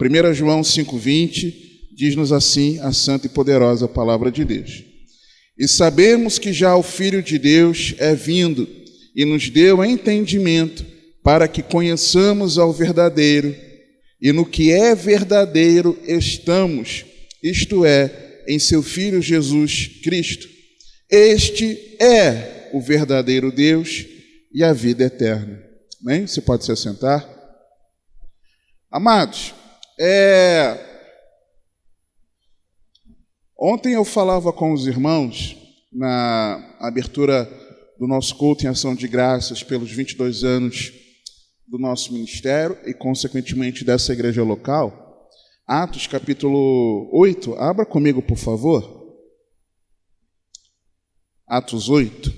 1 João 5,20 diz-nos assim a santa e poderosa palavra de Deus. E sabemos que já o Filho de Deus é vindo e nos deu entendimento para que conheçamos ao verdadeiro, e no que é verdadeiro estamos, isto é, em seu Filho Jesus Cristo. Este é o verdadeiro Deus e a vida eterna. Amém? Você pode se assentar. Amados, ontem eu falava com os irmãos na abertura do nosso culto em ação de graças pelos 22 anos do nosso ministério e, consequentemente, dessa igreja local. Atos, capítulo 8. Abra comigo, por favor. Atos 8.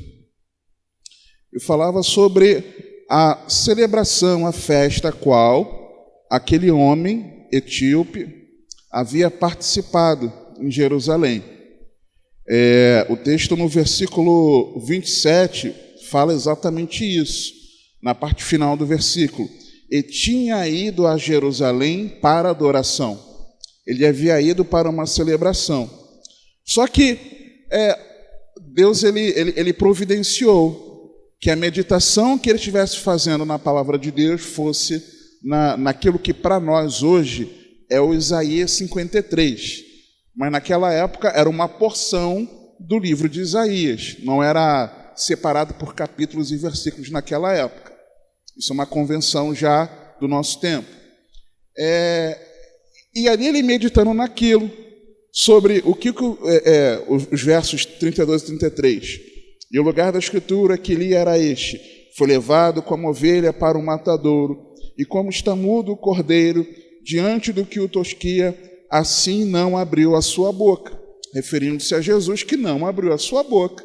Eu falava sobre a celebração, a festa a qual aquele homem etíope havia participado em Jerusalém. O texto no versículo 27 fala exatamente isso. Na parte final do versículo, e tinha ido a Jerusalém para adoração. Ele havia ido para uma celebração. Só que Deus ele providenciou que a meditação que ele estivesse fazendo na palavra de Deus fosse naquilo que para nós hoje é o Isaías 53. Mas naquela época era uma porção do livro de Isaías. Não era separado por capítulos e versículos naquela época. Isso é uma convenção já do nosso tempo. E ali ele meditando naquilo, sobre o que os versos 32 e 33. E o lugar da escritura que li era este: foi levado como ovelha para o matadouro, e como está mudo o cordeiro diante do que o tosquia, assim não abriu a sua boca. Referindo-se a Jesus, que não abriu a sua boca.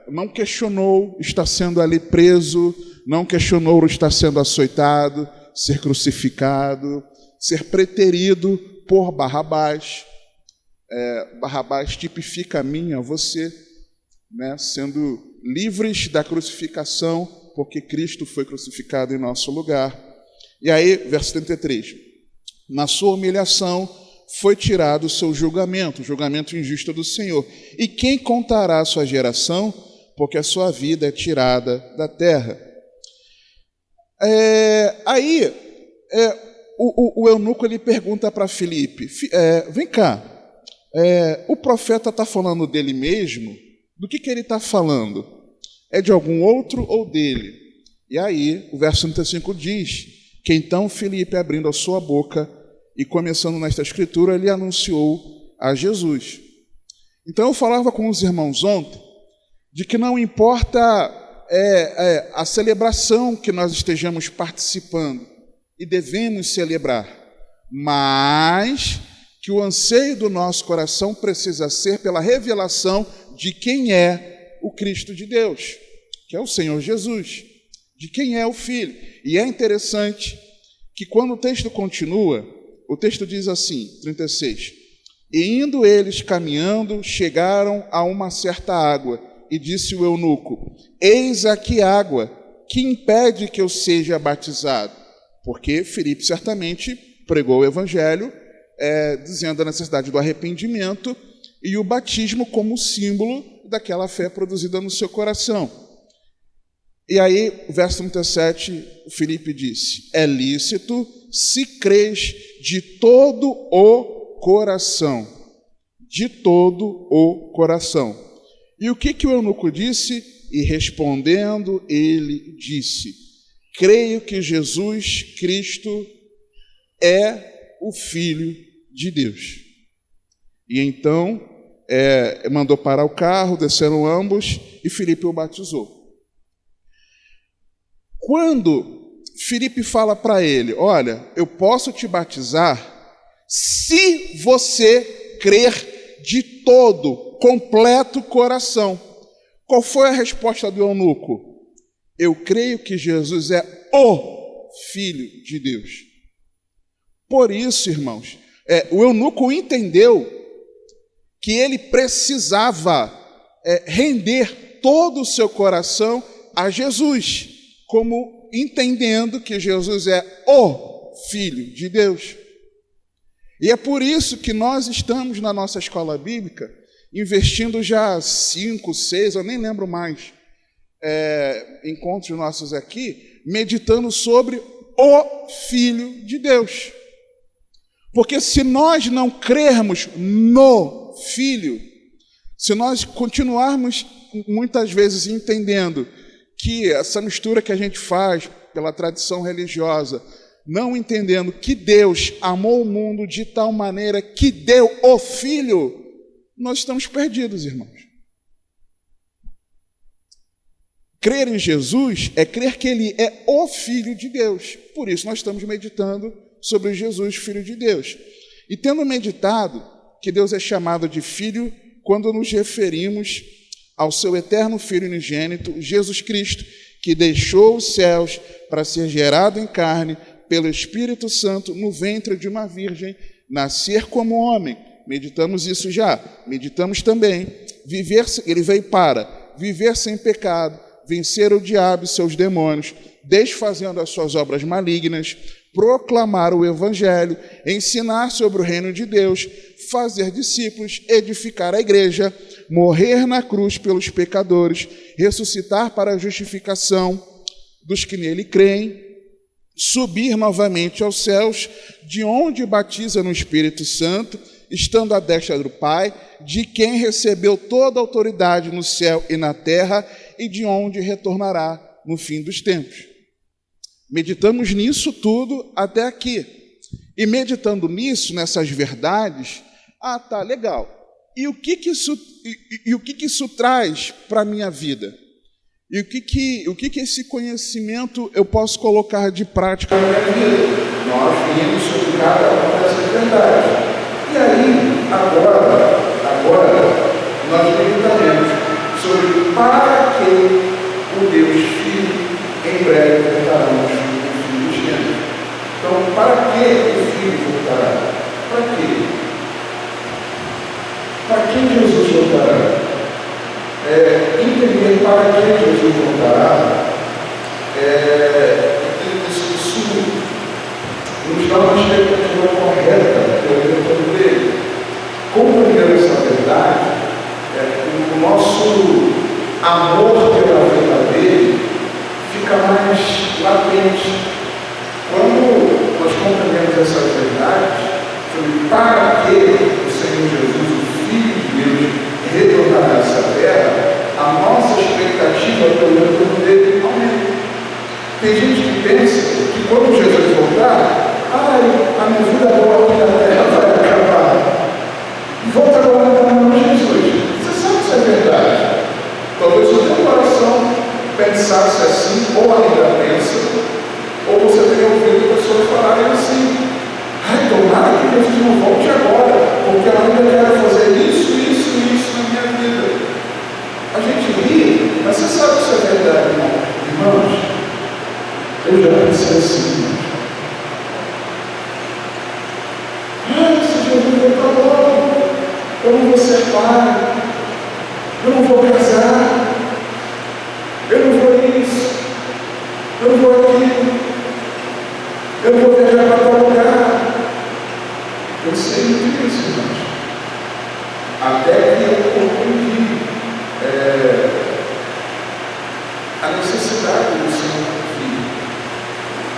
Não questionou estar sendo ali preso, não questionou estar sendo açoitado, ser crucificado, ser preterido por Barrabás. Barrabás tipifica a mim, a você, né, sendo livres da crucificação, porque Cristo foi crucificado em nosso lugar. E aí, verso 33, na sua humilhação foi tirado o seu julgamento, o julgamento injusto do Senhor. E quem contará a sua geração? Porque a sua vida é tirada da terra. O eunuco ele pergunta para Filipe, vem cá, o profeta está falando dele mesmo? Do que ele está falando? É de algum outro ou dele? E aí, o verso 35 diz que então Filipe, abrindo a sua boca e começando nesta escritura, ele anunciou a Jesus. Então eu falava com os irmãos ontem de que não importa a celebração que nós estejamos participando e devemos celebrar, mas que o anseio do nosso coração precisa ser pela revelação de quem é o Cristo de Deus, que é o Senhor Jesus, de quem é o Filho. E é interessante que quando o texto continua, o texto diz assim, 36, e indo eles caminhando, chegaram a uma certa água, e disse o eunuco, eis aqui água, que impede que eu seja batizado? Porque Filipe certamente pregou o evangelho, dizendo a necessidade do arrependimento e o batismo como símbolo daquela fé produzida no seu coração. E aí, verso 37, Filipe disse, é lícito se crês de todo o coração. De todo o coração. E o que o eunuco disse? E respondendo, ele disse, creio que Jesus Cristo é o Filho de Deus. E então, mandou parar o carro, desceram ambos, e Filipe o batizou. Quando Filipe fala para ele, olha, eu posso te batizar se você crer de todo, completo coração. Qual foi a resposta do eunuco? Eu creio que Jesus é o Filho de Deus. Por isso, irmãos, o eunuco entendeu que ele precisava render todo o seu coração a Jesus, como entendendo que Jesus é o Filho de Deus. E é por isso que nós estamos na nossa escola bíblica investindo já 5, 6, eu nem lembro mais, encontros nossos aqui, meditando sobre o Filho de Deus. Porque se nós não crermos no Filho, se nós continuarmos muitas vezes entendendo que essa mistura que a gente faz pela tradição religiosa, não entendendo que Deus amou o mundo de tal maneira que deu o Filho, nós estamos perdidos, irmãos. Crer em Jesus é crer que Ele é o Filho de Deus. Por isso nós estamos meditando sobre Jesus, Filho de Deus. E tendo meditado que Deus é chamado de Filho quando nos referimos ao seu eterno Filho unigênito, Jesus Cristo, que deixou os céus para ser gerado em carne pelo Espírito Santo no ventre de uma virgem, nascer como homem. Meditamos isso já. Meditamos também. Ele veio para viver sem pecado, vencer o diabo e seus demônios, desfazendo as suas obras malignas, proclamar o Evangelho, ensinar sobre o reino de Deus, fazer discípulos, edificar a igreja, morrer na cruz pelos pecadores, ressuscitar para a justificação dos que nele creem, subir novamente aos céus, de onde batiza no Espírito Santo, estando à destra do Pai, de quem recebeu toda a autoridade no céu e na terra, e de onde retornará no fim dos tempos. Meditamos nisso tudo até aqui. E meditando nisso, nessas verdades, tá, legal. E o que isso traz para a minha vida? E o que esse conhecimento eu posso colocar de prática na minha vida? Nós vimos sobre cada uma dessas verdades. E aí, agora nós meditaremos sobre para que o Deus Filho em breve voltará no fim dos tempos. Então, para que o Filho voltará? Para quê? Para que Jesus voltará? Entender para que Jesus voltará, isso nos dá uma expectativa correta pelo retorno dele. Compreender essa verdade, o nosso amor pela vida dele fica mais latente. Quando nós compreendemos essas verdades, sobre para que o Senhor Jesus, o Filho de Deus, retornará a essa terra, a nossa expectativa pelo retorno dele aumenta. Tem gente que pensa que quando Jesus voltar, a minha vida boa aqui na terra vai acabar. Volta agora para o Jesus. Você sabe que isso é verdade. Talvez o teu coração pensasse assim, ou ainda pensa, ou você tenha ouvido pessoas falarem assim: tomara que Jesus não volte agora, porque eu ainda quero fazer isso na minha vida. A gente ri, mas você sabe que isso é verdade, irmãos? Eu já pensei assim, irmãos. Se Jesus voltar logo, eu não vou ser pai, eu não vou casar, eu não vou isso, eu não vou aquilo, eu não vou viajar para tal lugar. Eu sei muito isso, irmãos. Até que eu compreendi a necessidade do Senhor Filho.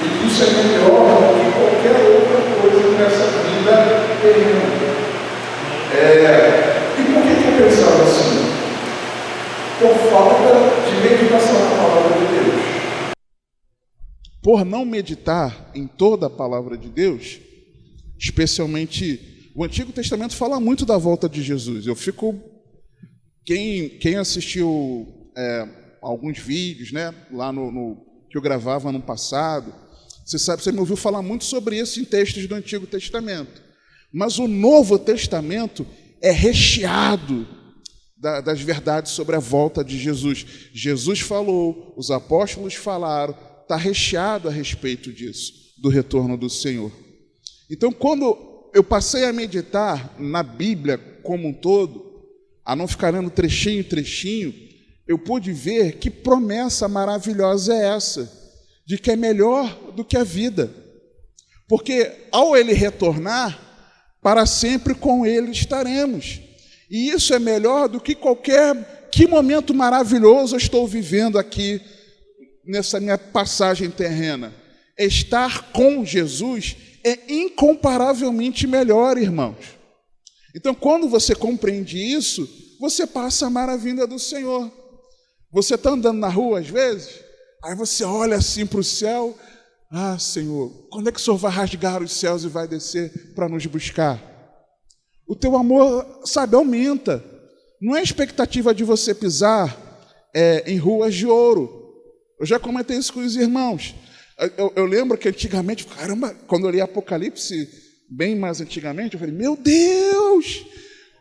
E que isso é melhor do que qualquer outra coisa nessa vida terrena. E por que eu pensava assim? Por falta de meditação na palavra de Deus. Por não meditar em toda a palavra de Deus, especialmente o Antigo Testamento fala muito da volta de Jesus. Eu fico... Quem assistiu alguns vídeos, né, lá que eu gravava no passado, você me ouviu falar muito sobre isso em textos do Antigo Testamento. Mas o Novo Testamento é recheado das verdades sobre a volta de Jesus. Jesus falou, os apóstolos falaram, está recheado a respeito disso, do retorno do Senhor. Então, quando eu passei a meditar na Bíblia como um todo, a não ficar lendo trechinho em trechinho, eu pude ver que promessa maravilhosa é essa, de que é melhor do que a vida. Porque ao ele retornar, para sempre com ele estaremos. E isso é melhor do que que momento maravilhoso eu estou vivendo aqui nessa minha passagem terrena. Estar com Jesus é incomparavelmente melhor, irmãos. Então, quando você compreende isso, você passa a amar a vinda do Senhor. Você está andando na rua às vezes, aí você olha assim para o céu: ah, Senhor, quando é que o Senhor vai rasgar os céus e vai descer para nos buscar? O teu amor, sabe, aumenta. Não é expectativa de você pisar em ruas de ouro. Eu já comentei isso com os irmãos. Eu lembro que antigamente, caramba, quando eu li Apocalipse, bem mais antigamente, eu falei: meu Deus,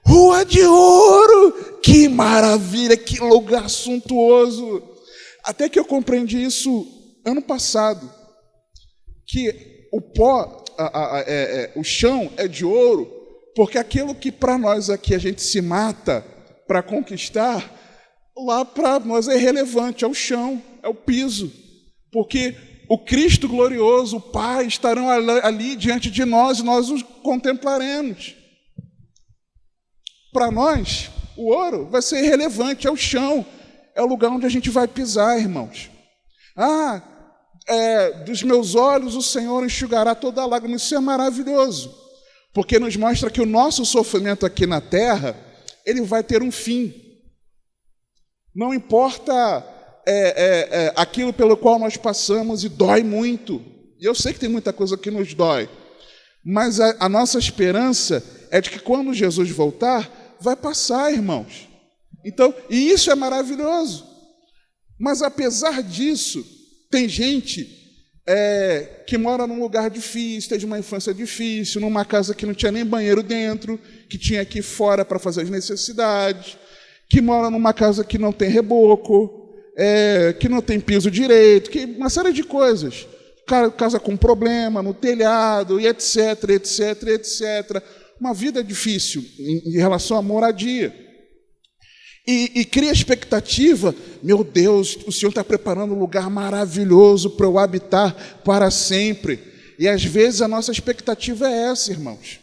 rua de ouro, que maravilha, que lugar suntuoso. Até que eu compreendi isso ano passado, que o pó, o chão é de ouro, porque aquilo que para nós aqui a gente se mata para conquistar, lá para nós é irrelevante, é o chão, é o piso, porque o Cristo glorioso, o Pai, estarão ali diante de nós e nós os contemplaremos. Para nós, o ouro vai ser irrelevante, é o chão, é o lugar onde a gente vai pisar, irmãos. Dos meus olhos o Senhor enxugará toda a lágrima. Isso é maravilhoso, porque nos mostra que o nosso sofrimento aqui na terra, ele vai ter um fim. Não importa aquilo pelo qual nós passamos, e dói muito. E eu sei que tem muita coisa que nos dói, mas a nossa esperança é de que quando Jesus voltar, vai passar, irmãos. Então, e isso é maravilhoso. Mas apesar disso, tem gente que mora num lugar difícil, teve uma infância difícil, numa casa que não tinha nem banheiro dentro, que tinha que ir fora para fazer as necessidades, que mora numa casa que não tem reboco, que não tem piso direito, que uma série de coisas. Casa com problema no telhado, e etc, etc, etc. Uma vida difícil em relação à moradia. E cria expectativa: meu Deus, o Senhor está preparando um lugar maravilhoso para eu habitar para sempre. E às vezes a nossa expectativa é essa, irmãos.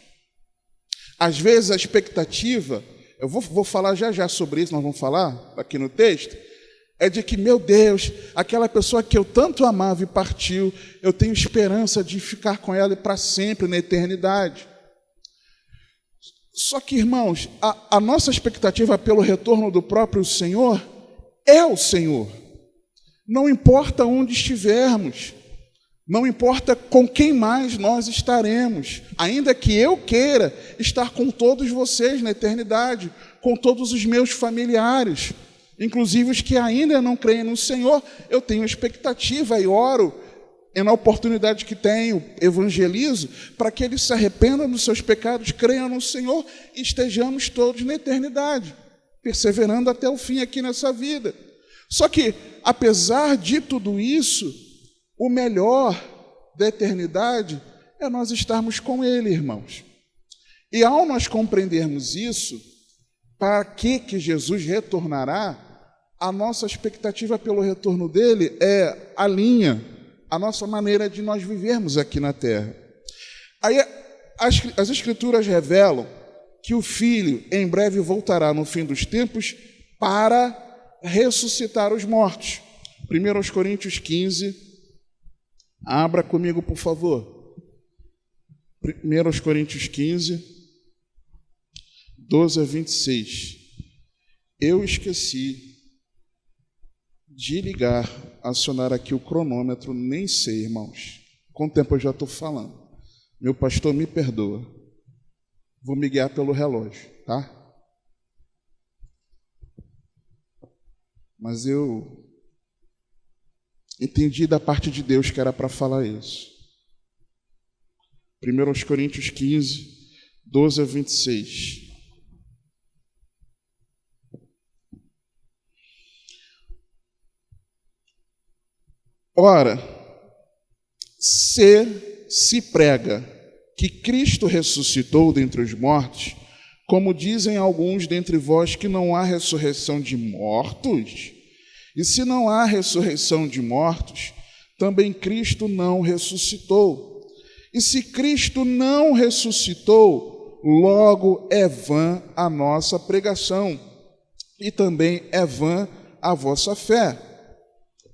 Às vezes a expectativa, eu vou falar já sobre isso, nós vamos falar aqui no texto, é de que, meu Deus, aquela pessoa que eu tanto amava e partiu, eu tenho esperança de ficar com ela para sempre, na eternidade. Só que, irmãos, a nossa expectativa pelo retorno do próprio Senhor é o Senhor. Não importa onde estivermos, não importa com quem mais nós estaremos, ainda que eu queira estar com todos vocês na eternidade, com todos os meus familiares, inclusive os que ainda não creem no Senhor, eu tenho expectativa e oro, e na oportunidade que tenho, evangelizo, para que eles se arrependam dos seus pecados, creiam no Senhor e estejamos todos na eternidade, perseverando até o fim aqui nessa vida. Só que, apesar de tudo isso, o melhor da eternidade é nós estarmos com Ele, irmãos. E ao nós compreendermos isso, para que Jesus retornará, a nossa expectativa pelo retorno dele alinha a nossa maneira de nós vivermos aqui na terra. Aí as Escrituras revelam que o Filho em breve voltará no fim dos tempos para ressuscitar os mortos. 1 Coríntios 15, abra comigo, por favor. 1 Coríntios 15, 12 a 26. Eu esqueci de acionar aqui o cronômetro, nem sei, irmãos. Quanto tempo eu já estou falando? Meu pastor me perdoa. Vou me guiar pelo relógio, tá? Mas eu entendi da parte de Deus que era para falar isso. 1 Coríntios 15, 12 a 26. Ora, se prega que Cristo ressuscitou dentre os mortos, como dizem alguns dentre vós que não há ressurreição de mortos, e se não há ressurreição de mortos, também Cristo não ressuscitou. E se Cristo não ressuscitou, logo é vã a nossa pregação, e também é vã a vossa fé.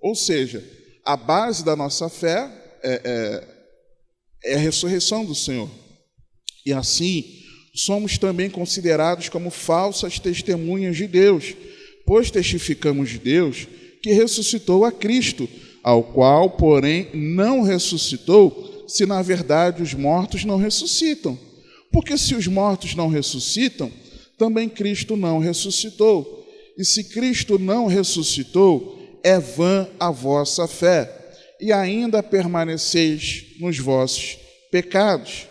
Ou seja, a base da nossa fé é a ressurreição do Senhor. E assim, somos também considerados como falsas testemunhas de Deus, pois testificamos de Deus que ressuscitou a Cristo, ao qual, porém, não ressuscitou, se na verdade os mortos não ressuscitam. Porque se os mortos não ressuscitam, também Cristo não ressuscitou. E se Cristo não ressuscitou, é vã a vossa fé, e ainda permaneceis nos vossos pecados.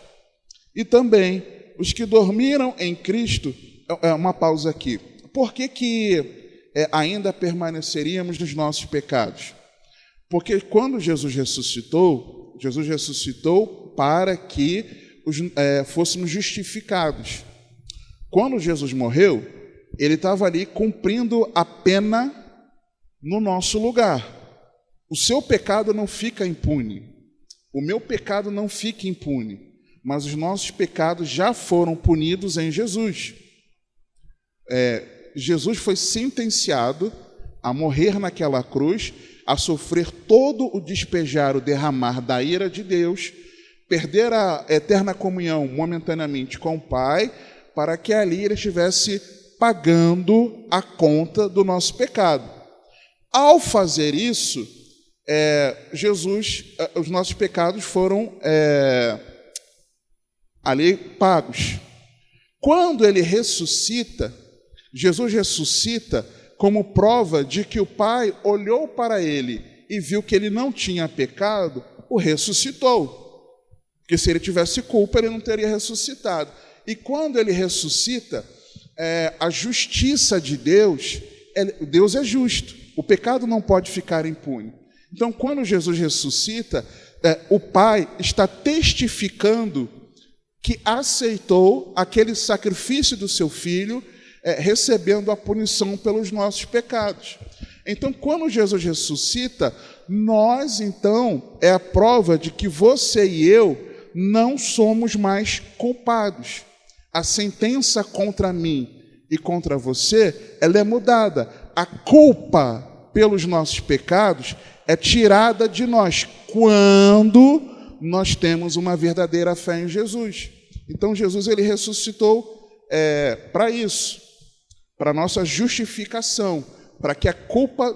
E também os que dormiram em Cristo, uma pausa aqui, por que ainda permaneceríamos nos nossos pecados? Porque quando Jesus ressuscitou para que fôssemos justificados. Quando Jesus morreu, ele estava ali cumprindo a pena no nosso lugar. O seu pecado não fica impune. O meu pecado não fica impune. Mas os nossos pecados já foram punidos em Jesus. Jesus foi sentenciado a morrer naquela cruz, a sofrer todo o despejar, o derramar da ira de Deus, perder a eterna comunhão momentaneamente com o Pai, para que ali ele estivesse pagando a conta do nosso pecado. Ao fazer isso, os nossos pecados foram ali pagos. Quando ele ressuscita, Jesus ressuscita como prova de que o Pai olhou para ele e viu que ele não tinha pecado, o ressuscitou. Porque se ele tivesse culpa, ele não teria ressuscitado. E quando ele ressuscita, a justiça de Deus, Deus é justo. O pecado não pode ficar impune. Então, quando Jesus ressuscita, o Pai está testificando que aceitou aquele sacrifício do seu Filho, recebendo a punição pelos nossos pecados. Então, quando Jesus ressuscita, nós, então, é a prova de que você e eu não somos mais culpados. A sentença contra mim e contra você, ela é mudada. A culpa pelos nossos pecados é tirada de nós quando nós temos uma verdadeira fé em Jesus. Então, Jesus ele ressuscitou para isso, para a nossa justificação, para que a culpa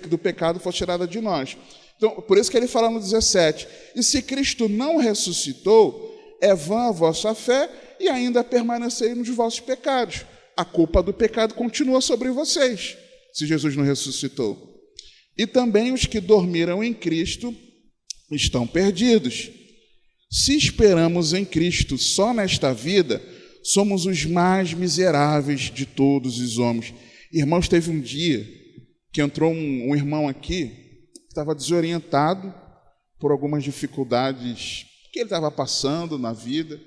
do pecado fosse tirada de nós. Então, por isso que ele fala no 17, e se Cristo não ressuscitou, é vã a vossa fé e ainda permanecei nos vossos pecados. A culpa do pecado continua sobre vocês, se Jesus não ressuscitou. E também os que dormiram em Cristo estão perdidos. Se esperamos em Cristo só nesta vida, somos os mais miseráveis de todos os homens. Irmãos, teve um dia que entrou um irmão aqui, que estava desorientado por algumas dificuldades que ele estava passando na vida.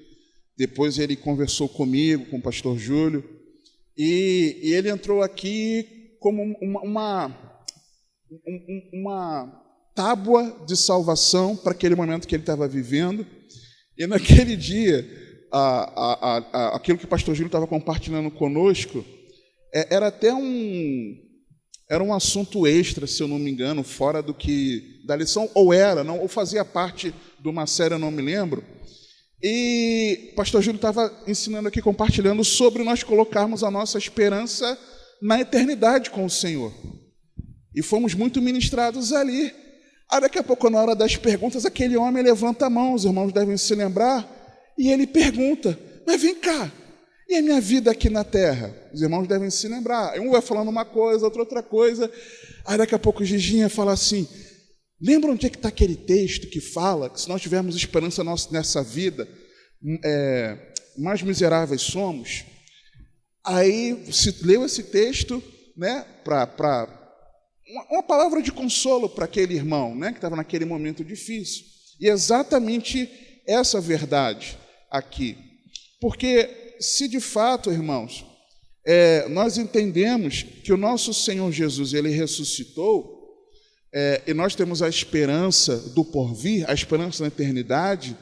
Depois ele conversou comigo, com o pastor Júlio, e ele entrou aqui como uma tábua de salvação para aquele momento que ele estava vivendo. E naquele dia, aquilo que o pastor Júlio estava compartilhando conosco, era até um assunto extra, se eu não me engano, fora da lição, ou fazia parte de uma série, eu não me lembro. E o pastor Júlio estava ensinando aqui, compartilhando sobre nós colocarmos a nossa esperança na eternidade com o Senhor. E fomos muito ministrados ali. Daqui a pouco, na hora das perguntas, aquele homem levanta a mão, os irmãos devem se lembrar, e ele pergunta, mas vem cá, e a minha vida aqui na terra? Os irmãos devem se lembrar. Um vai falando uma coisa, outra coisa. Daqui a pouco o Giginha fala assim, lembra onde é que está aquele texto que fala que se nós tivermos esperança nessa vida, mais miseráveis somos? Aí se leu esse texto, né, para uma palavra de consolo para aquele irmão, né, que estava naquele momento difícil. E é exatamente essa verdade aqui. Porque se de fato, irmãos, nós entendemos que o nosso Senhor Jesus, ele ressuscitou, e nós temos a esperança do porvir, a esperança da eternidade,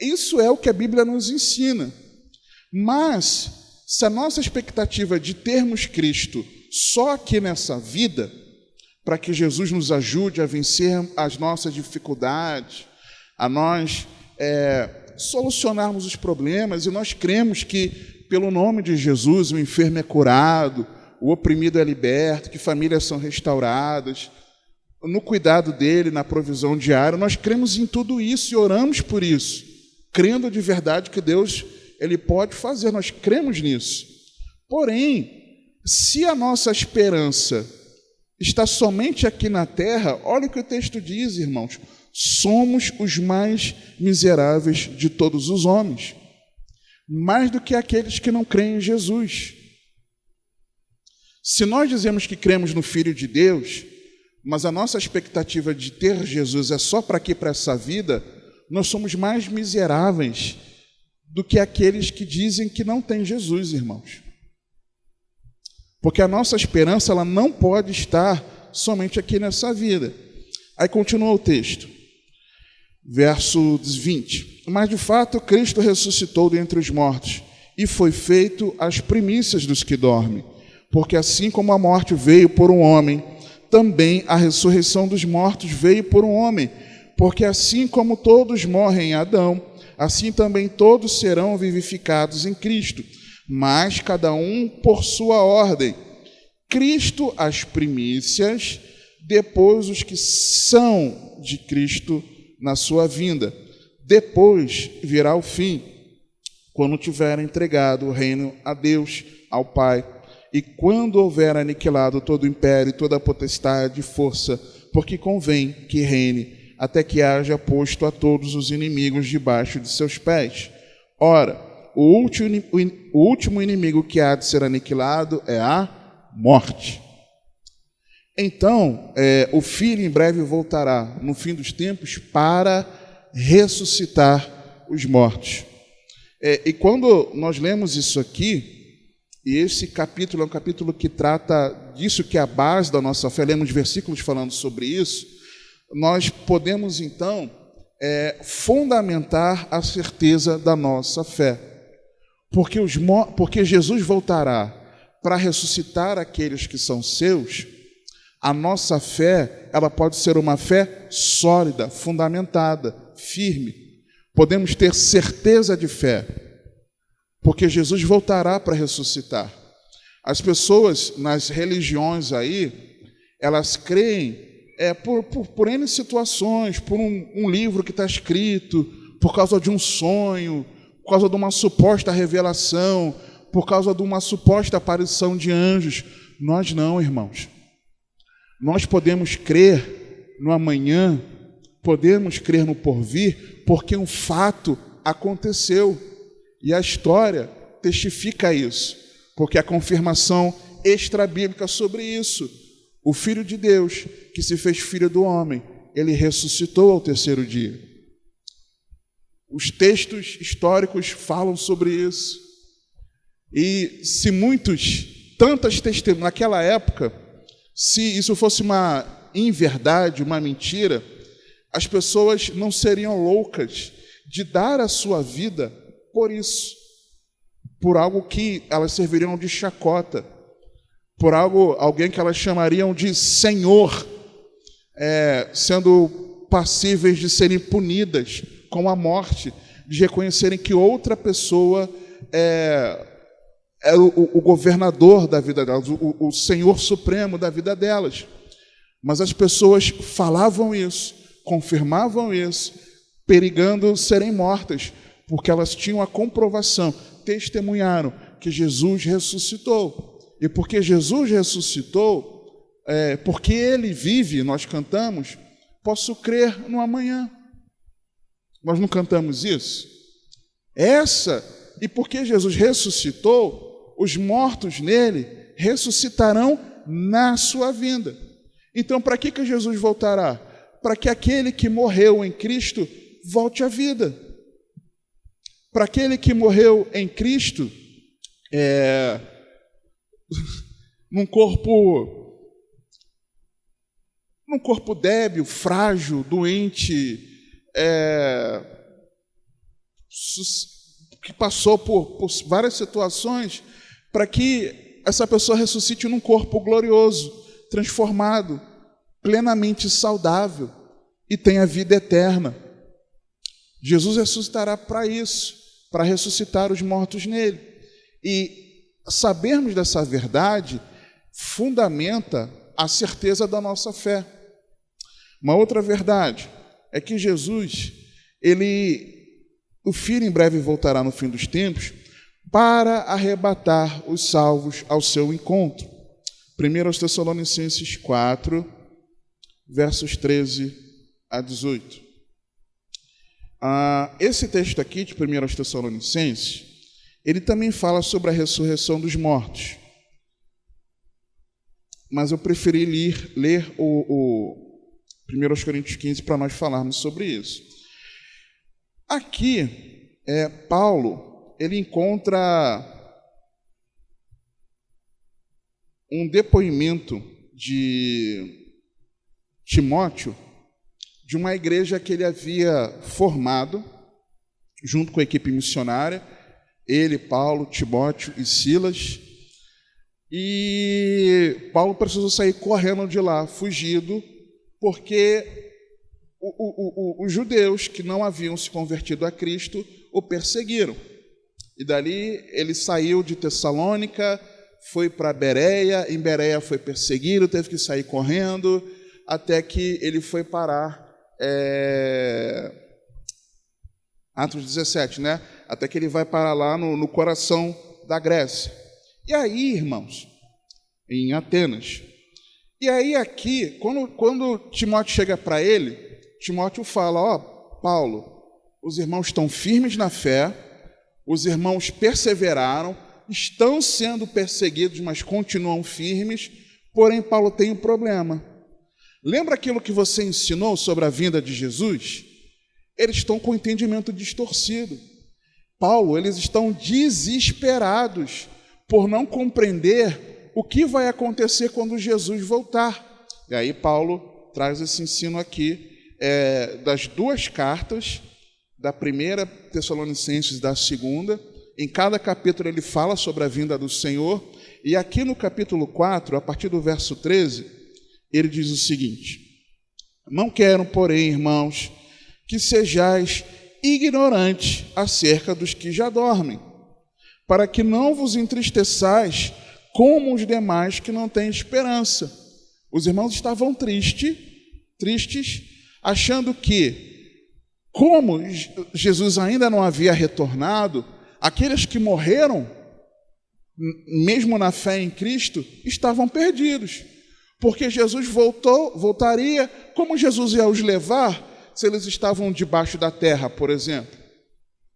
isso é o que a Bíblia nos ensina. Mas, se a nossa expectativa de termos Cristo só aqui nessa vida, para que Jesus nos ajude a vencer as nossas dificuldades, a nós solucionarmos os problemas, e nós cremos que, pelo nome de Jesus, o enfermo é curado, o oprimido é liberto, que famílias são restauradas, no cuidado dele, na provisão diária, nós cremos em tudo isso e oramos por isso, crendo de verdade que Deus ele pode fazer, nós cremos nisso. Porém, se a nossa esperança está somente aqui na terra, olha o que o texto diz, irmãos, somos os mais miseráveis de todos os homens, mais do que aqueles que não creem em Jesus. Se nós dizemos que cremos no Filho de Deus, mas a nossa expectativa de ter Jesus é só para aqui, para essa vida, nós somos mais miseráveis do que aqueles que dizem que não têm Jesus, irmãos. Porque a nossa esperança ela não pode estar somente aqui nessa vida. Aí continua o texto, verso 20. Mas de fato Cristo ressuscitou dentre os mortos e foi feito as primícias dos que dormem. Porque assim como a morte veio por um homem, também a ressurreição dos mortos veio por um homem. Porque assim como todos morrem em Adão, assim também todos serão vivificados em Cristo, mas cada um por sua ordem. Cristo as primícias, depois os que são de Cristo na sua vinda. Depois virá o fim, quando tiver entregado o reino a Deus, ao Pai, e quando houver aniquilado todo o império e toda a potestade e força, porque convém que reine, até que haja posto a todos os inimigos debaixo de seus pés. Ora, o último inimigo que há de ser aniquilado é a morte. Então, o Filho em breve voltará, no fim dos tempos, para ressuscitar os mortos. E quando nós lemos isso aqui, e esse capítulo é um capítulo que trata disso, que é a base da nossa fé, lemos versículos falando sobre isso, nós podemos, então, fundamentar a certeza da nossa fé. Porque Jesus voltará para ressuscitar aqueles que são seus, a nossa fé, ela pode ser uma fé sólida, fundamentada, firme. Podemos ter certeza de fé, porque Jesus voltará para ressuscitar. As pessoas nas religiões aí, elas creem por N situações, por um livro que está escrito, por causa de um sonho, por causa de uma suposta revelação, por causa de uma suposta aparição de anjos. Nós não, irmãos. Nós podemos crer no amanhã, podemos crer no porvir, porque um fato aconteceu. E a história testifica isso, porque a confirmação extrabíblica sobre isso. O Filho de Deus, que se fez filho do homem, ele ressuscitou ao terceiro dia. Os textos históricos falam sobre isso. E se tantas testemunhas, naquela época, se isso fosse uma inverdade, uma mentira, as pessoas não seriam loucas de dar a sua vida por isso, por algo que elas serviriam de chacota, por alguém que elas chamariam de Senhor, sendo passíveis de serem punidas com a morte, de reconhecerem que outra pessoa é o governador da vida delas, o Senhor Supremo da vida delas. Mas as pessoas falavam isso, confirmavam isso, perigando serem mortas, porque elas tinham a comprovação, testemunharam que Jesus ressuscitou. E porque Jesus ressuscitou, porque Ele vive, nós cantamos, posso crer no amanhã. Nós não cantamos isso? E porque Jesus ressuscitou, os mortos nele ressuscitarão na sua vinda. Então, para que Jesus voltará? Para que aquele que morreu em Cristo volte à vida. Para aquele que morreu em Cristo, num corpo num corpo débil, frágil, doente, que passou por várias situações, para que essa pessoa ressuscite num corpo glorioso, transformado, plenamente saudável e tenha vida eterna. Jesus ressuscitará para isso, para ressuscitar os mortos nele. E sabermos dessa verdade fundamenta a certeza da nossa fé. Uma outra verdade é que Jesus, o Filho em breve voltará no fim dos tempos para arrebatar os salvos ao seu encontro. 1 Tessalonicenses 4, versos 13 a 18. Esse texto aqui de 1 Tessalonicenses, ele também fala sobre a ressurreição dos mortos. Mas eu preferi ler o 1 Coríntios 15 para nós falarmos sobre isso. Aqui, Paulo, ele encontra um depoimento de Timóteo, de uma igreja que ele havia formado, junto com a equipe missionária, ele, Paulo, Timóteo e Silas. E Paulo precisou sair correndo de lá, fugido, porque os judeus que não haviam se convertido a Cristo o perseguiram. E dali ele saiu de Tessalônica, foi para Bereia, em Bereia foi perseguido, teve que sair correndo, até que ele foi parar, Atos 17, né? Até que ele vai parar lá no coração da Grécia. E aí, irmãos, em Atenas. E aí aqui, quando Timóteo chega para ele, Timóteo fala, Paulo, os irmãos estão firmes na fé, os irmãos perseveraram, estão sendo perseguidos, mas continuam firmes, porém Paulo tem um problema. Lembra aquilo que você ensinou sobre a vinda de Jesus? Eles estão com o entendimento distorcido. Paulo, eles estão desesperados por não compreender o que vai acontecer quando Jesus voltar. E aí Paulo traz esse ensino aqui das duas cartas, da primeira Tessalonicenses e da segunda. Em cada capítulo ele fala sobre a vinda do Senhor. E aqui no capítulo 4, a partir do verso 13, ele diz o seguinte: não quero, porém, irmãos, que sejais ignorantes acerca dos que já dormem, para que não vos entristeçais como os demais que não têm esperança. Os irmãos estavam tristes, achando que, como Jesus ainda não havia retornado, aqueles que morreram, mesmo na fé em Cristo, estavam perdidos, porque Jesus voltaria. Como Jesus ia os levar se eles estavam debaixo da terra, por exemplo,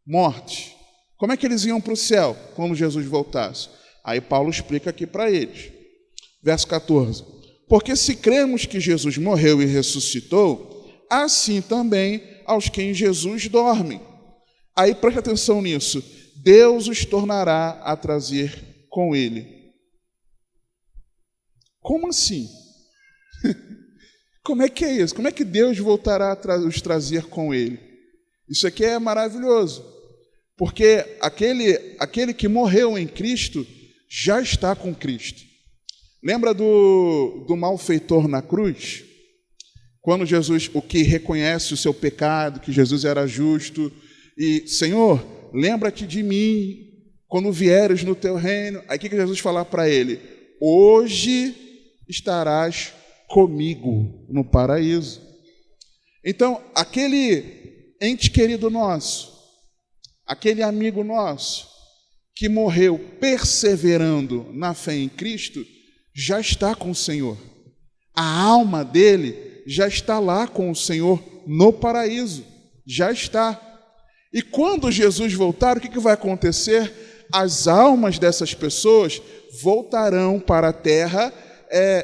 mortos? Como é que eles iam para o céu quando Jesus voltasse? Aí Paulo explica aqui para eles. Verso 14. Porque se cremos que Jesus morreu e ressuscitou, assim também aos que em Jesus dormem. Aí preste atenção nisso. Deus os tornará a trazer com ele. Como assim? Como é que é isso? Como é que Deus voltará a os trazer com ele? Isso aqui é maravilhoso. Porque aquele que morreu em Cristo já está com Cristo. Lembra do malfeitor na cruz? Quando Jesus, o que reconhece o seu pecado, que Jesus era justo, e Senhor, lembra-te de mim quando vieres no teu reino. Aí o que Jesus fala para ele? Hoje estarás comigo no paraíso. Então, aquele ente querido nosso, aquele amigo nosso, que morreu perseverando na fé em Cristo, já está com o Senhor. A alma dele já está lá com o Senhor no paraíso. Já está. E quando Jesus voltar, o que vai acontecer? As almas dessas pessoas voltarão para a terra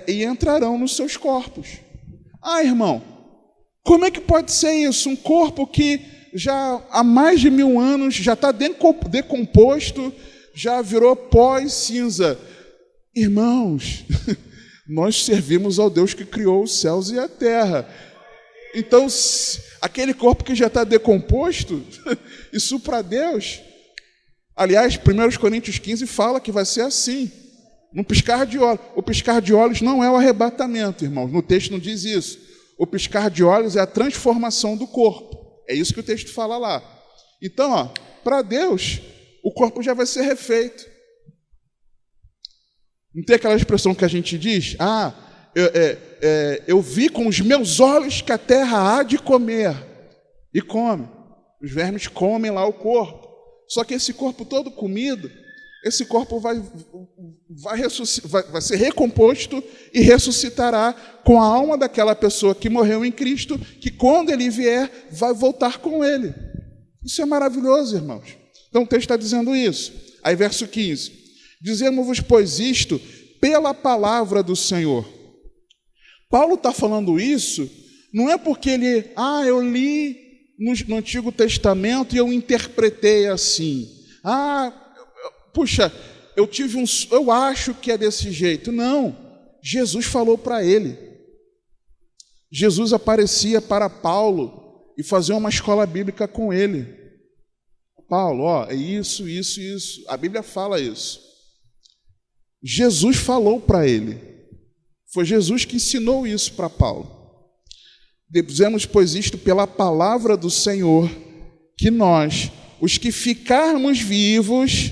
e entrarão nos seus corpos. Irmão, como é que pode ser isso? Um corpo que já há mais de 1000 anos já está decomposto, já virou pó e cinza. Irmãos, Nós servimos ao Deus que criou os céus e a terra. Então, aquele corpo que já está decomposto, isso para Deus... Aliás, 1 Coríntios 15 fala que vai ser assim, no piscar de olhos. O piscar de olhos não é o arrebatamento, irmãos. No texto não diz isso. O piscar de olhos é a transformação do corpo. É isso que o texto fala lá. Então, para Deus, o corpo já vai ser refeito. Não tem aquela expressão que a gente diz? Eu vi com os meus olhos que a terra há de comer. E come. Os vermes comem lá o corpo. Só que esse corpo todo comido, esse corpo vai ser recomposto e ressuscitará com a alma daquela pessoa que morreu em Cristo, que quando ele vier, vai voltar com ele. Isso é maravilhoso, irmãos. Então o texto está dizendo isso. Aí verso 15. Dizemos-vos, pois, isto pela palavra do Senhor. Paulo está falando isso, não é porque ele, eu li no Antigo Testamento e eu interpretei assim. Puxa, eu acho que é desse jeito. Não, Jesus falou para ele. Jesus aparecia para Paulo e fazia uma escola bíblica com ele. Paulo, é isso. A Bíblia fala isso. Jesus falou para ele. Foi Jesus que ensinou isso para Paulo. Dizemos, pois, isto pela palavra do Senhor, que nós, os que ficarmos vivos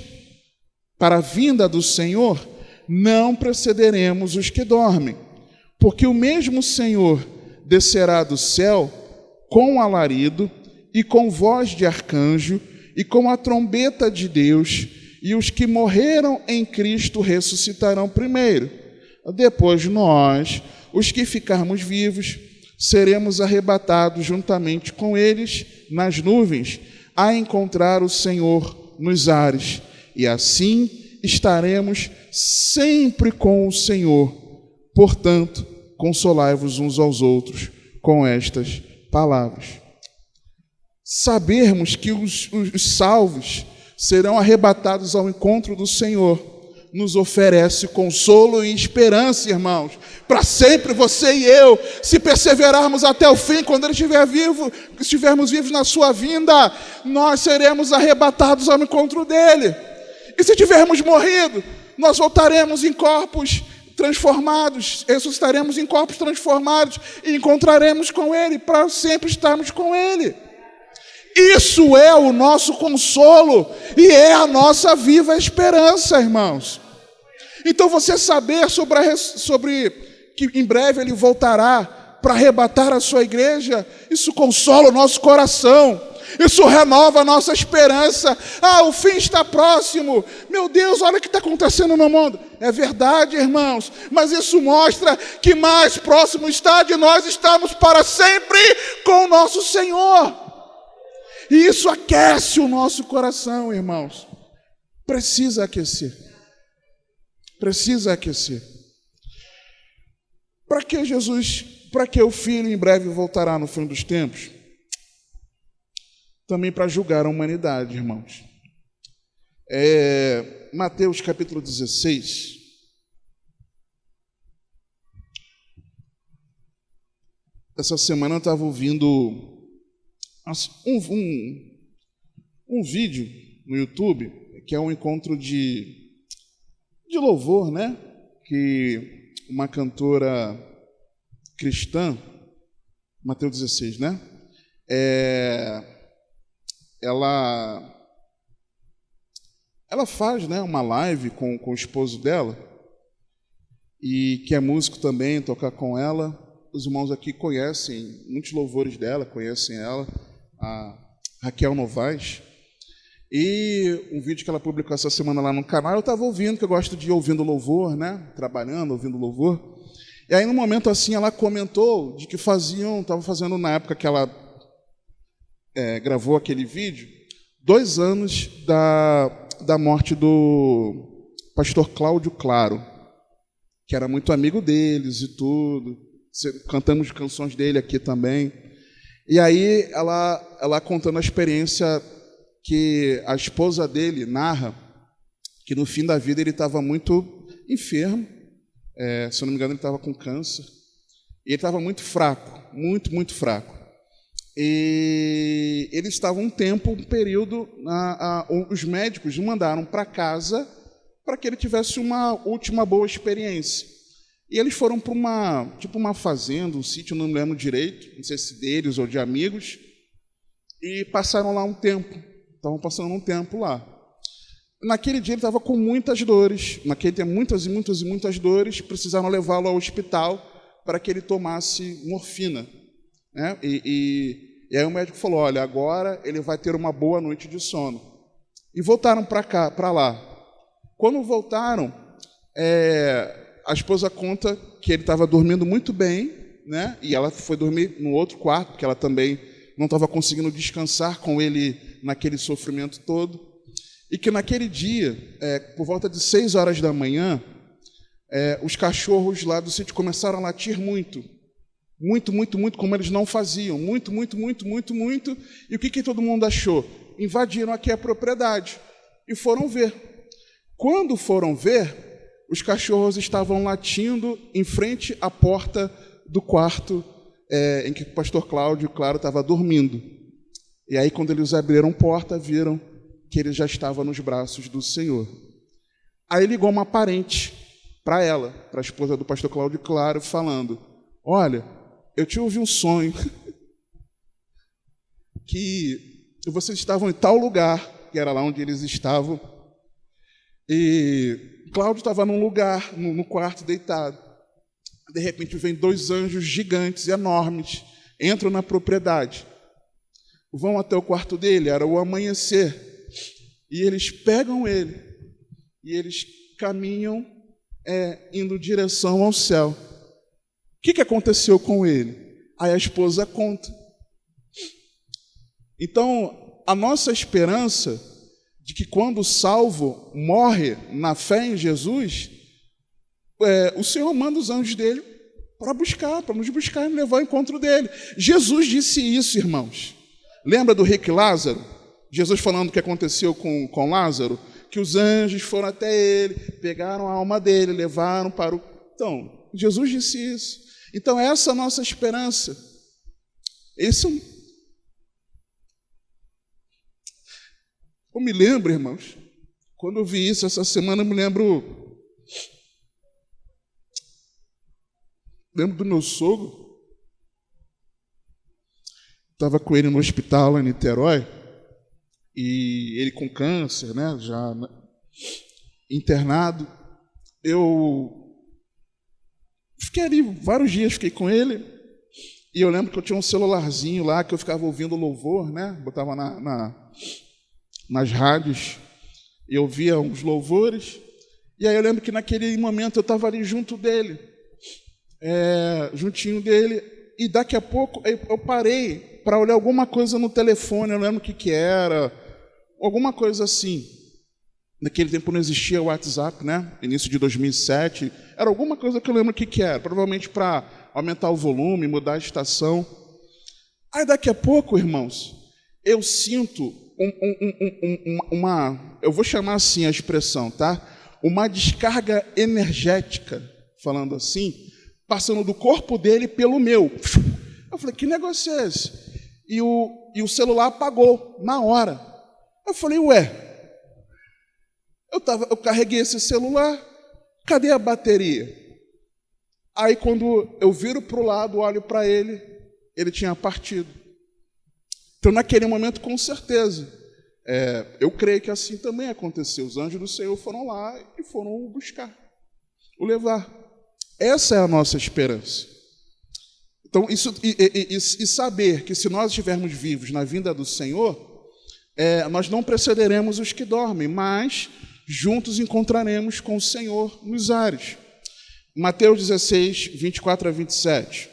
para a vinda do Senhor, não precederemos os que dormem. Porque o mesmo Senhor descerá do céu com alarido e com voz de arcanjo e com a trombeta de Deus, e os que morreram em Cristo ressuscitarão primeiro. Depois nós, os que ficarmos vivos, seremos arrebatados juntamente com eles nas nuvens, a encontrar o Senhor nos ares, e assim estaremos sempre com o Senhor. Portanto, consolai-vos uns aos outros com estas palavras. Sabermos que os salvos serão arrebatados ao encontro do Senhor nos oferece consolo e esperança, irmãos, para sempre você e eu, se perseverarmos até o fim, quando Ele estiver vivo, estivermos vivos na sua vinda, nós seremos arrebatados ao encontro dEle. E se tivermos morrido, nós voltaremos em corpos transformados, ressuscitaremos em corpos transformados e encontraremos com Ele, para sempre estarmos com Ele. Isso é o nosso consolo e é a nossa viva esperança, irmãos. Então você saber sobre que em breve Ele voltará para arrebatar a sua igreja, isso consola o nosso coração, isso renova a nossa esperança. O fim está próximo, meu Deus, olha o que está acontecendo no mundo. É verdade, irmãos, mas isso mostra que mais próximo está de nós estarmos para sempre com o nosso Senhor. E isso aquece o nosso coração, irmãos. Precisa aquecer. Precisa aquecer. Para que o Filho em breve voltará no fim dos tempos? Também para julgar a humanidade, irmãos. Mateus capítulo 16. Essa semana eu estava ouvindo um vídeo no YouTube, que é um encontro de louvor, né? Que uma cantora cristã, Mateus 16, né? Ela faz, né, uma live com o esposo dela, e que é músico também, tocar com ela. Os irmãos aqui conhecem muitos louvores dela, conhecem ela, a Raquel Novaes. E um vídeo que ela publicou essa semana lá no canal, eu estava ouvindo, que eu gosto de ir ouvindo louvor, né? Trabalhando, ouvindo louvor. E aí, num momento assim, ela comentou de que estavam fazendo na época que ela gravou aquele vídeo, 2 anos da morte do pastor Cláudio Claro, que era muito amigo deles e tudo. Cantamos canções dele aqui também. E aí, ela contando a experiência que a esposa dele narra, que no fim da vida ele estava muito enfermo, Se eu não me engano, ele estava com câncer. E ele estava muito fraco, muito, muito fraco. E ele estava um período, os médicos o mandaram para casa para que ele tivesse uma última boa experiência. E eles foram para uma fazenda, um sítio, não me lembro direito, não sei se deles ou de amigos, e passaram lá um tempo. Estavam passando um tempo lá. Naquele dia ele estava com muitas dores, naquele dia muitas e muitas e muitas dores, precisaram levá-lo ao hospital para que ele tomasse morfina, né? E aí o médico falou, olha, agora ele vai ter uma boa noite de sono. E voltaram para lá. Quando voltaram, a esposa conta que ele estava dormindo muito bem, né? E ela foi dormir no outro quarto, porque ela também não estava conseguindo descansar com ele naquele sofrimento todo. E que naquele dia, por volta de 6 horas da manhã, os cachorros lá do sítio começaram a latir muito. Muito, muito, muito, como eles não faziam. Muito, muito, muito, muito, muito. E o que todo mundo achou? Invadiram aqui a propriedade e foram ver. Quando foram ver, os cachorros estavam latindo em frente à porta do quarto em que o pastor Cláudio, claro, estava dormindo. E aí, quando eles abriram a porta, viram que ele já estava nos braços do Senhor. Aí ligou uma parente para ela, para a esposa do pastor Cláudio, claro, falando, olha, eu tive um sonho que vocês estavam em tal lugar, que era lá onde eles estavam, e Cláudio estava num lugar, no quarto, deitado. De repente vem 2 anjos gigantes, enormes, entram na propriedade, vão até o quarto dele, era o amanhecer, e eles pegam ele, e eles caminham indo em direção ao céu. O que aconteceu com ele? Aí a esposa conta. Então, a nossa esperança de que quando o salvo morre na fé em Jesus, o Senhor manda os anjos dele para nos buscar e levar ao encontro dele. Jesus disse isso, irmãos. Lembra do rico Lázaro? Jesus falando o que aconteceu com Lázaro? Que os anjos foram até ele, pegaram a alma dele, levaram para o... Então, Jesus disse isso. Então, essa é a nossa esperança. Eu me lembro, irmãos, quando eu vi isso essa semana, eu me lembro do meu sogro. Estava com ele no hospital lá em Niterói, e ele com câncer, né, já internado. Eu fiquei ali vários dias, fiquei com ele, e eu lembro que eu tinha um celularzinho lá, que eu ficava ouvindo louvor, né, botava nas rádios, e eu via uns louvores, e aí eu lembro que naquele momento eu estava ali junto dele, juntinho dele, e daqui a pouco eu parei para olhar alguma coisa no telefone, eu lembro o que era, alguma coisa assim. Naquele tempo não existia o WhatsApp, né? Início de 2007, era alguma coisa que eu lembro o que era, provavelmente para aumentar o volume, mudar a estação. Aí daqui a pouco, irmãos, eu sinto eu vou chamar assim a expressão, tá? Uma descarga energética, falando assim, passando do corpo dele pelo meu. Eu falei, que negócio é esse? E o celular apagou na hora. Eu falei, ué, eu carreguei esse celular, cadê a bateria? Aí quando eu viro para o lado, olho para ele tinha partido. Então naquele momento, com certeza, eu creio que assim também aconteceu. Os anjos do Senhor foram lá e foram o buscar, o levar. Essa é a nossa esperança. Então, e saber que se nós estivermos vivos na vinda do Senhor, nós não precederemos os que dormem, mas juntos encontraremos com o Senhor nos ares. Mateus 16, 24 a 27.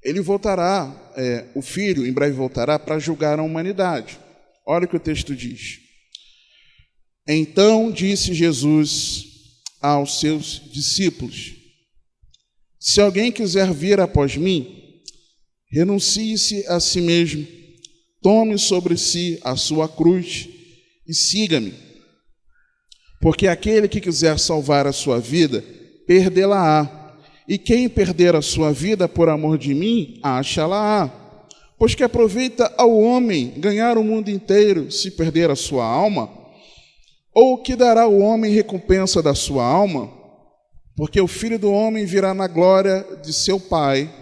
Ele voltará, o Filho em breve voltará para julgar a humanidade. Olha o que o texto diz. Então disse Jesus aos seus discípulos: se alguém quiser vir após mim, renuncie-se a si mesmo, tome sobre si a sua cruz e siga-me. Porque aquele que quiser salvar a sua vida, perdê-la-á. E quem perder a sua vida por amor de mim, acha-la-á. Pois que aproveita ao homem ganhar o mundo inteiro, se perder a sua alma? Ou que dará o homem recompensa da sua alma? Porque o Filho do Homem virá na glória de seu Pai,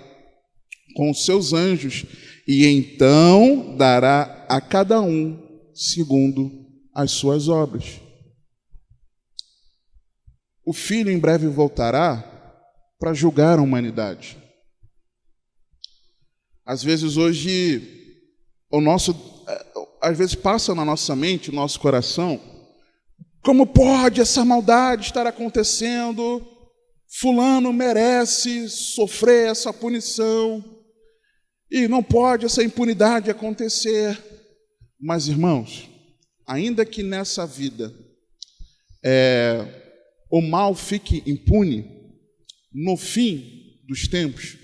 com os seus anjos, e então dará a cada um segundo as suas obras. O Filho em breve voltará para julgar a humanidade. Às vezes hoje, às vezes passa na nossa mente, no nosso coração, como pode essa maldade estar acontecendo? Fulano merece sofrer essa punição e não pode essa impunidade acontecer. Mas, irmãos, ainda que nessa vida o mal fique impune, no fim dos tempos,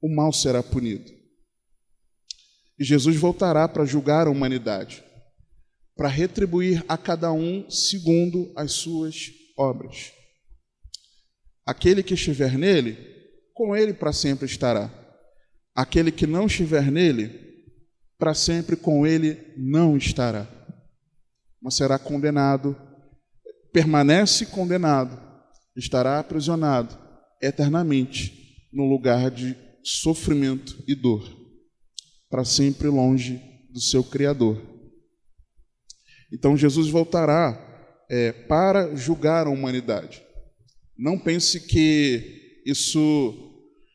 o mal será punido. E Jesus voltará para julgar a humanidade, para retribuir a cada um segundo as suas obras. Aquele que estiver nele, com ele para sempre estará. Aquele que não estiver nele, para sempre com ele não estará. Mas será condenado, permanece condenado, estará aprisionado eternamente no lugar de sofrimento e dor, para sempre longe do seu Criador. Então Jesus voltará para julgar a humanidade. Não pense que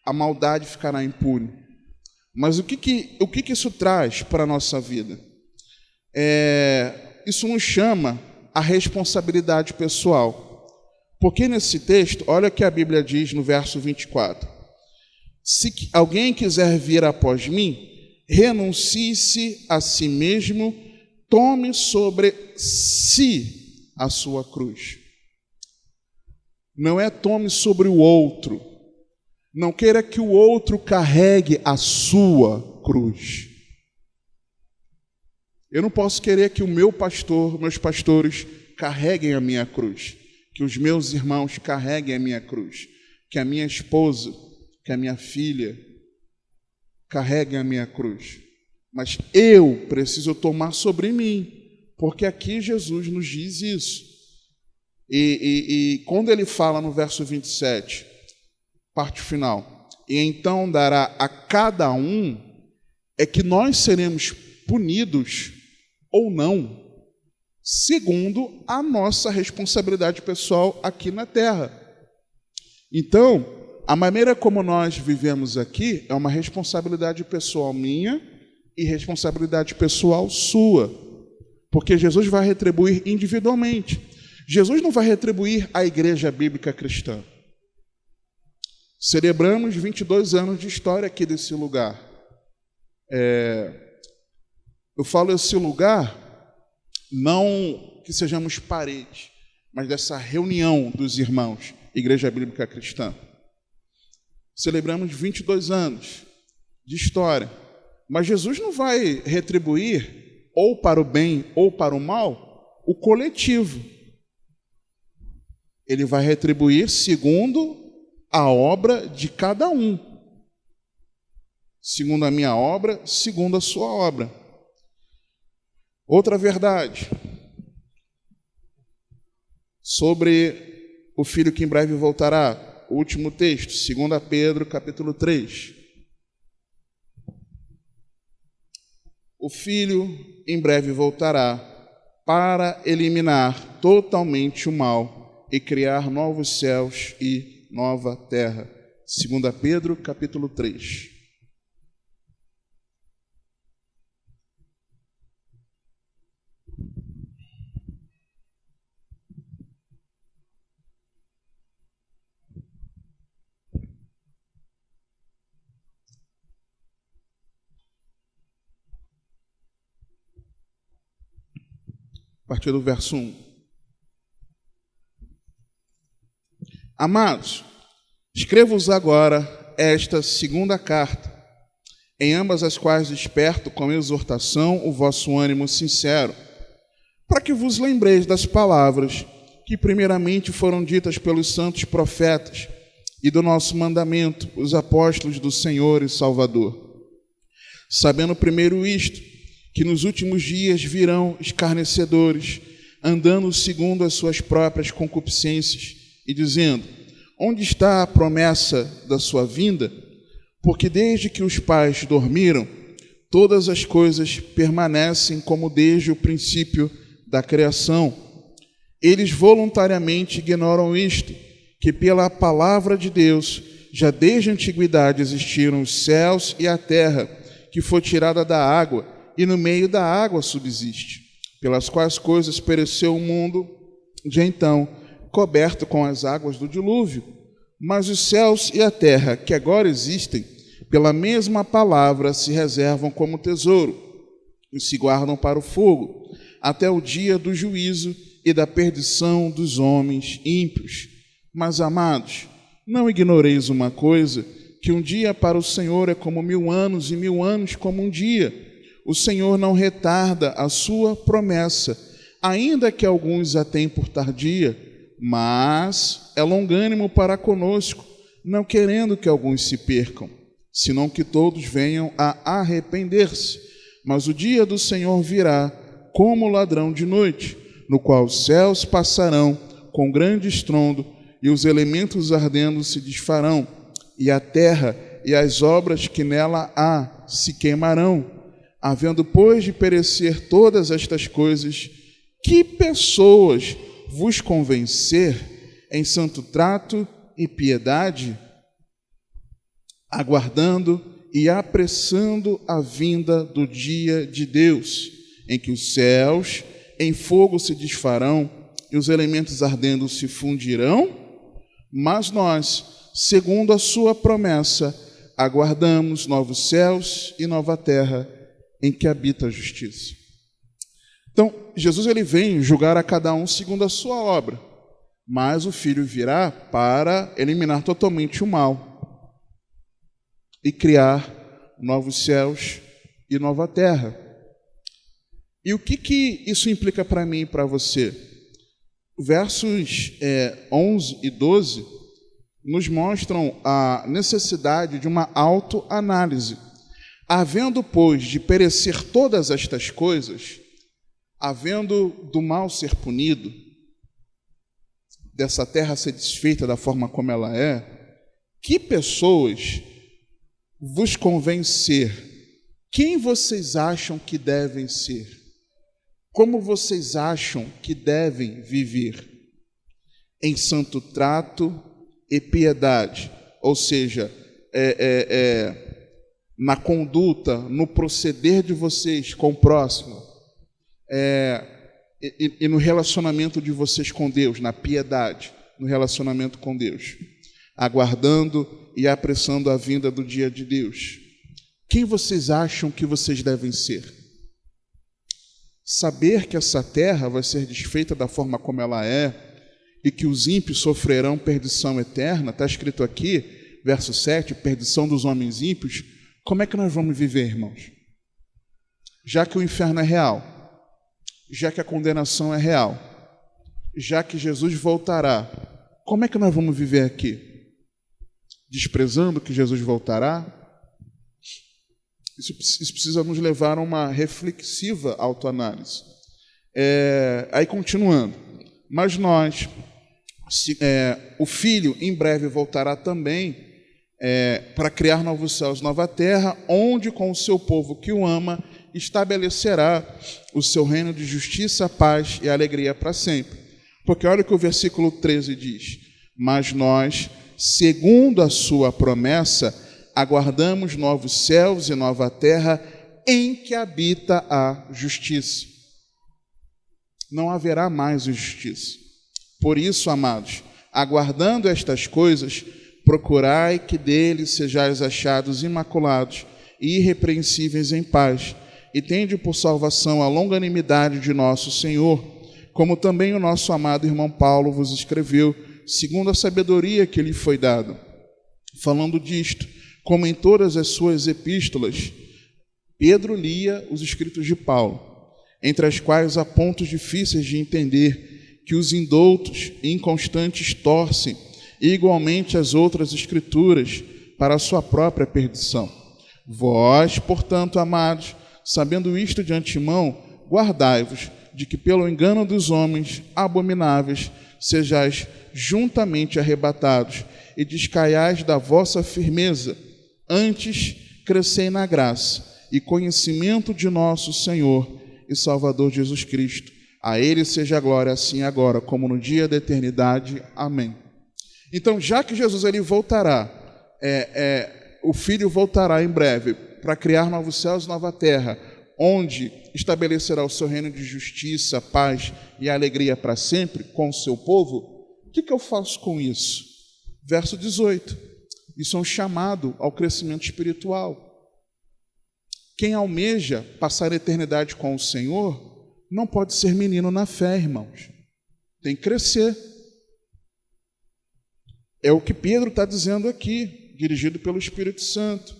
a maldade ficará impune. Mas o que isso traz para a nossa vida? Isso nos chama a responsabilidade pessoal. Porque nesse texto, olha o que a Bíblia diz no verso 24. Se alguém quiser vir após mim, renuncie-se a si mesmo, tome sobre si a sua cruz. Não é tome sobre o outro. Não queira que o outro carregue a sua cruz. Eu não posso querer que o meu pastor, meus pastores carreguem a minha cruz, que os meus irmãos carreguem a minha cruz, que a minha esposa, que a minha filha carreguem a minha cruz. Mas eu preciso tomar sobre mim, porque aqui Jesus nos diz isso. E quando ele fala no verso 27, parte final, e então dará a cada um, é que nós seremos punidos ou não, segundo a nossa responsabilidade pessoal aqui na terra. Então, a maneira como nós vivemos aqui é uma responsabilidade pessoal minha e responsabilidade pessoal sua, porque Jesus vai retribuir individualmente. Jesus não vai retribuir a Igreja Bíblica Cristã. Celebramos 22 anos de história aqui desse lugar. Eu falo esse lugar, não que sejamos parede, mas dessa reunião dos irmãos, Igreja Bíblica Cristã. Celebramos 22 anos de história, mas Jesus não vai retribuir, ou para o bem ou para o mal, o coletivo. Ele vai retribuir segundo a obra de cada um. Segundo a minha obra, segundo a sua obra. Outra verdade sobre o Filho que em breve voltará. O último texto, 2 Pedro, capítulo 3. O Filho em breve voltará para eliminar totalmente o mal e criar novos céus e nova terra. 2 Pedro, capítulo 3. A partir do verso 1. Amados, escrevo-vos agora esta segunda carta, em ambas as quais desperto com exortação o vosso ânimo sincero, para que vos lembreis das palavras que primeiramente foram ditas pelos santos profetas e do nosso mandamento, os apóstolos do Senhor e Salvador. Sabendo primeiro isto, que nos últimos dias virão escarnecedores, andando segundo as suas próprias concupiscências, e dizendo: onde está a promessa da sua vinda? Porque desde que os pais dormiram, todas as coisas permanecem como desde o princípio da criação. Eles voluntariamente ignoram isto, que pela palavra de Deus, já desde a antiguidade existiram os céus e a terra, que foi tirada da água, e no meio da água subsiste, pelas quais coisas pereceu o mundo de então, coberto com as águas do dilúvio. Mas os céus e a terra, que agora existem, pela mesma palavra se reservam como tesouro, e se guardam para o fogo, até o dia do juízo e da perdição dos homens ímpios. Mas, amados, não ignoreis uma coisa, que um dia para o Senhor é como 1000 anos, e 1000 anos como um dia. O Senhor não retarda a sua promessa, ainda que alguns a tenham por tardia, mas é longânimo para conosco, não querendo que alguns se percam, senão que todos venham a arrepender-se. Mas o dia do Senhor virá como ladrão de noite, no qual os céus passarão com grande estrondo, e os elementos ardendo se desfarão, e a terra e as obras que nela há se queimarão. Havendo, pois, de perecer todas estas coisas, que pessoas vos convencer em santo trato e piedade, aguardando e apressando a vinda do dia de Deus, em que os céus em fogo se desfarão e os elementos ardendo se fundirão? Mas nós, segundo a sua promessa, aguardamos novos céus e nova terra em que habita a justiça. Então, Jesus ele vem julgar a cada um segundo a sua obra, mas o Filho virá para eliminar totalmente o mal e criar novos céus e nova terra. E o que isso implica para mim e para você? Versos 11 e 12 nos mostram a necessidade de uma autoanálise. Havendo, pois, de perecer todas estas coisas, havendo do mal ser punido, dessa terra ser desfeita da forma como ela é, que pessoas vos convencer? Quem vocês acham que devem ser? Como vocês acham que devem viver? Em santo trato e piedade, ou seja, na conduta, no proceder de vocês com o próximo, e no relacionamento de vocês com Deus, na piedade, no relacionamento com Deus, aguardando e apressando a vinda do dia de Deus. Quem vocês acham que vocês devem ser? Saber que essa terra vai ser desfeita da forma como ela é e que os ímpios sofrerão perdição eterna, está escrito aqui, verso 7, perdição dos homens ímpios. Como é que nós vamos viver, irmãos? Já que o inferno é real, já que a condenação é real, já que Jesus voltará, como é que nós vamos viver aqui? Desprezando que Jesus voltará? Isso precisa nos levar a uma reflexiva autoanálise. Aí continuando, mas nós, o Filho em breve voltará também para criar novos céus, nova terra, onde com o seu povo que o ama estabelecerá o seu reino de justiça, paz e alegria para sempre. Porque olha o que o versículo 13 diz: mas nós, segundo a sua promessa, aguardamos novos céus e nova terra em que habita a justiça. Não haverá mais injustiça. Por isso, amados, aguardando estas coisas, procurai que dele sejais achados imaculados e irrepreensíveis em paz, e tende por salvação a longanimidade de nosso Senhor, como também o nosso amado irmão Paulo vos escreveu, segundo a sabedoria que lhe foi dada. Falando disto, como em todas as suas epístolas, Pedro lia os escritos de Paulo, entre as quais há pontos difíceis de entender, que os indoutos e inconstantes torcem igualmente as outras escrituras para a sua própria perdição. Vós, portanto, amados, sabendo isto de antemão, guardai-vos de que pelo engano dos homens abomináveis sejais juntamente arrebatados e descaiais da vossa firmeza. Antes, crescei na graça e conhecimento de nosso Senhor e Salvador Jesus Cristo. A Ele seja a glória, assim agora, como no dia da eternidade. Amém. Então, já que Jesus ele voltará, o Filho voltará em breve para criar novos céus e nova terra, onde estabelecerá o seu reino de justiça, paz e alegria para sempre com o seu povo, o que eu faço com isso? Verso 18. Isso é um chamado ao crescimento espiritual. Quem almeja passar a eternidade com o Senhor não pode ser menino na fé, irmãos. Tem que crescer. É o que Pedro está dizendo aqui, dirigido pelo Espírito Santo.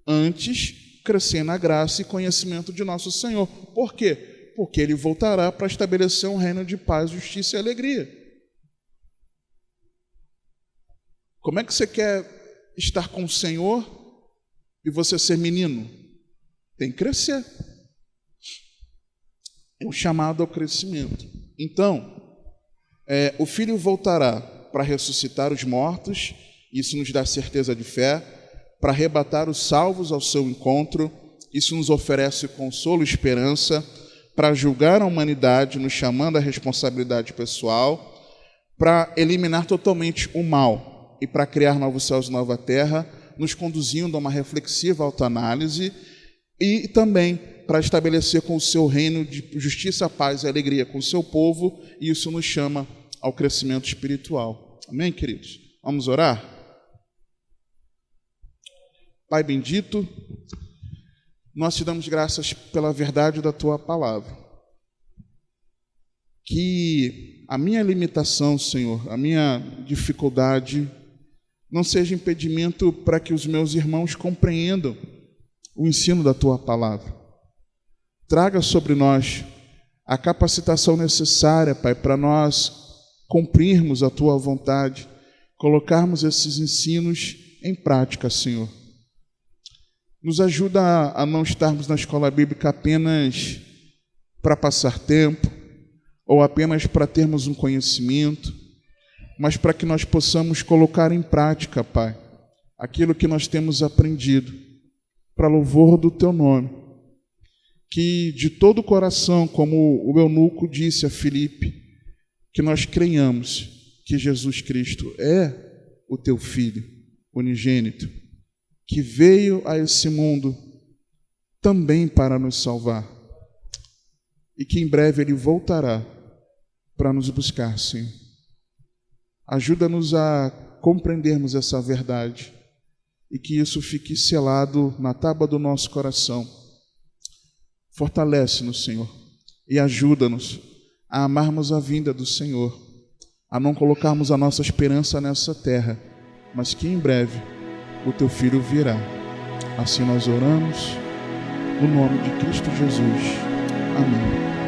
Antes, crescer na graça e conhecimento de nosso Senhor. Por quê? Porque Ele voltará para estabelecer um reino de paz, justiça e alegria. Como é que você quer estar com o Senhor e você ser menino? Tem que crescer. É um chamado ao crescimento. Então, o Filho voltará para ressuscitar os mortos, isso nos dá certeza de fé, para arrebatar os salvos ao seu encontro, isso nos oferece consolo e esperança, para julgar a humanidade, nos chamando à responsabilidade pessoal, para eliminar totalmente o mal e para criar novos céus e nova terra, nos conduzindo a uma reflexiva autoanálise e também para estabelecer com o seu reino de justiça, paz e alegria com o seu povo, e isso nos chama ao crescimento espiritual. Amém, queridos? Vamos orar? Pai bendito, nós te damos graças pela verdade da tua palavra. Que a minha limitação, Senhor, a minha dificuldade não seja impedimento para que os meus irmãos compreendam o ensino da tua palavra. Traga sobre nós a capacitação necessária, Pai, para nós cumprirmos a tua vontade, colocarmos esses ensinos em prática, Senhor. Nos ajuda a não estarmos na escola bíblica apenas para passar tempo, ou apenas para termos um conhecimento, mas para que nós possamos colocar em prática, Pai, aquilo que nós temos aprendido, para louvor do teu nome. Que de todo o coração, como o eunuco disse a Filipe, que nós creiamos que Jesus Cristo é o teu Filho unigênito, que veio a esse mundo também para nos salvar, e que em breve Ele voltará para nos buscar, Senhor. Ajuda-nos a compreendermos essa verdade e que isso fique selado na tábua do nosso coração. Fortalece-nos, Senhor, e ajuda-nos a amarmos a vinda do Senhor, a não colocarmos a nossa esperança nessa terra, mas que em breve o teu Filho virá. Assim nós oramos, no nome de Cristo Jesus. Amém.